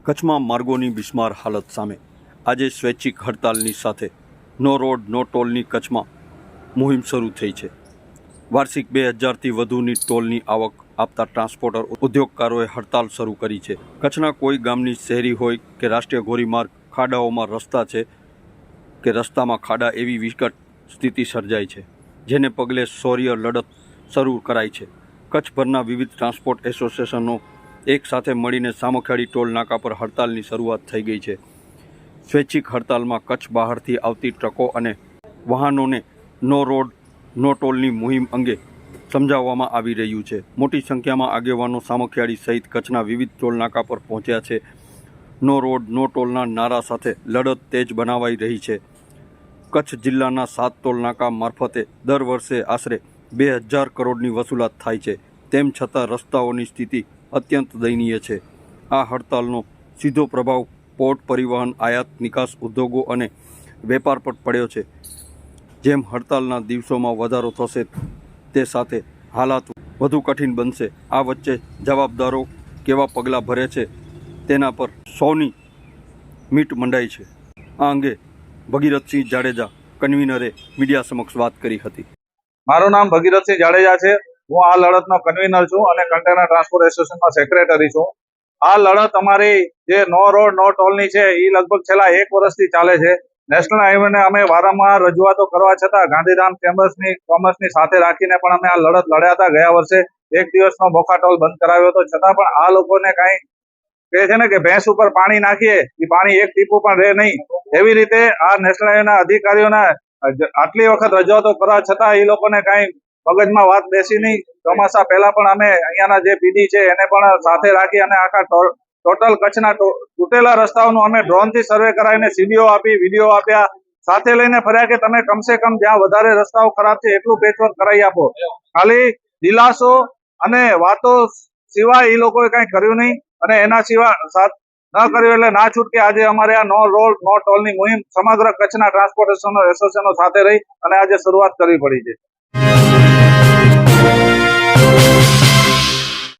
કચ્છમાં માર્ગોની બિસ્માર હાલત સામે આજે સ્વૈચ્છિક હડતાલની સાથે નો રોડ નો ટોલની કચ્છમાં મુહિમ શરૂ થઈ છે। વાર્ષિક 2000થી વધુની ટોલની આવક આપતા ટ્રાન્સપોર્ટર ઉદ્યોગકારોએ હડતાલ શરૂ કરી છે। કચ્છના કોઈ ગામની શહેરી હોય કે રાષ્ટ્રીય ધોરીમાર્ગ ખાડાઓમાં રસ્તા છે કે રસ્તામાં ખાડા એવી વિકટ સ્થિતિ સર્જાઈ છે, જેને પગલે શૌર્ય લડત શરૂ કરાઈ છે। કચ્છભરના વિવિધ ટ્રાન્સપોર્ટ એસોસિએશનો એક સાથે મળીને સામખિયાળી ટોલ નાકા પર હડતાલની શરૂઆત થઈ ગઈ છે। સ્વૈચ્છિક હડતાલમાં કચ્છ બહારથી આવતી ટ્રકો અને વાહનોને નો રોડ નો ટોલની મુહિમ અંગે સમજાવવામાં આવી રહ્યું છે। મોટી સંખ્યામાં આગેવાનો સામખિયાળી સહિત કચ્છના વિવિધ ટોલ નાકા પર પહોંચ્યા છે। નો રોડ નો ટોલના નારા સાથે લડત તેજ બનાવાઈ રહી છે। કચ્છ જિલ્લાના 7 ટોલ નાકા મારફતે દર વર્ષે આશરે 2000 કરોડની વસૂલાત થાય છે। તેમ છતાં રસ્તાઓની સ્થિતિ અત્યંત દયનીય છે। આ હડતાલનો સીધો પ્રભાવ પોર્ટ, પરિવહન, આયાત નિકાસ ઉદ્યોગો અને વેપાર પર પડ્યો છે। જેમ હડતાલના દિવસોમાં વધારો થશે તે સાથે હાલાત વધુ કઠિન બનશે। આ વચ્ચે જવાબદારો કેવા પગલાં ભરે છે તેના પર સૌની મીટ મંડાઈ છે। આ અંગે ભગીરથસિંહ જાડેજા કન્વીનરે મીડિયા સમક્ષ વાત કરી હતી। મારું નામ ભગીરથસિંહ જાડેજા છે। હું આ લડતનો કન્વીનર છું અને કન્ટેનર ટ્રાન્સપોર્ટ એસોસિએશનનો સેક્રેટરી છું। આ લડત અમારી જે નો રોડ નો ટોલની છે એ લગભગ છેલ્લા 1 વર્ષથી ચાલે છે। નેશનલ હાઈવેને અમે વારંવાર રજૂઆતો કરવા છતાં ગાંધીધામ કોમર્સની સાથે રાખીને પણ અમે આ લડત લડ્યા હતા। ગયા વર્ષે 1 દિવસનો બોખા ટોલ બંધ કરાવ્યો હતો, છતાં પણ આ લોકોને કાંઈ કહે છે ને કે ભેંસ ઉપર પાણી નાખીએ એ પાણી એક ટીપું પણ રહે નહીં, એવી રીતે આ નેશનલ હાઈવેના અધિકારીઓના આટલી વખત રજૂઆતો કરવા છતાં એ લોકોને કાંઈ મગજમાં વાત બેસી નહીં। ચોમાસા પહેલા પણ અમે અહીંયાના જે પીડી છે એને પણ સાથે રાખી અને આખા ટોટલ કચ્છના તૂટેલા રસ્તાઓનું અમે ડ્રોનથી સર્વે કરાવીને સીડીઓ આપી, વિડીયો આપ્યા, સાથે લઈને ફર્યા કે તમે કમસે કમ જ્યાં વધારે રસ્તાઓ ખરાબ છે એટલું પેચવર્ક કરાવી આપો। ખાલી દિલાસો અને વાતો સિવાય એ લોકોએ કાંઈ કર્યું નહીં અને એના સિવાય ન કર્યું એટલે ના છૂટકે આજે અમારે આ નો રોડ નો ટોલની મુહિમ સમગ્ર કચ્છના ટ્રાન્સપોર્ટેશન એસોસિએશનો સાથે રહી અને આજે શરૂઆત કરવી પડી છે।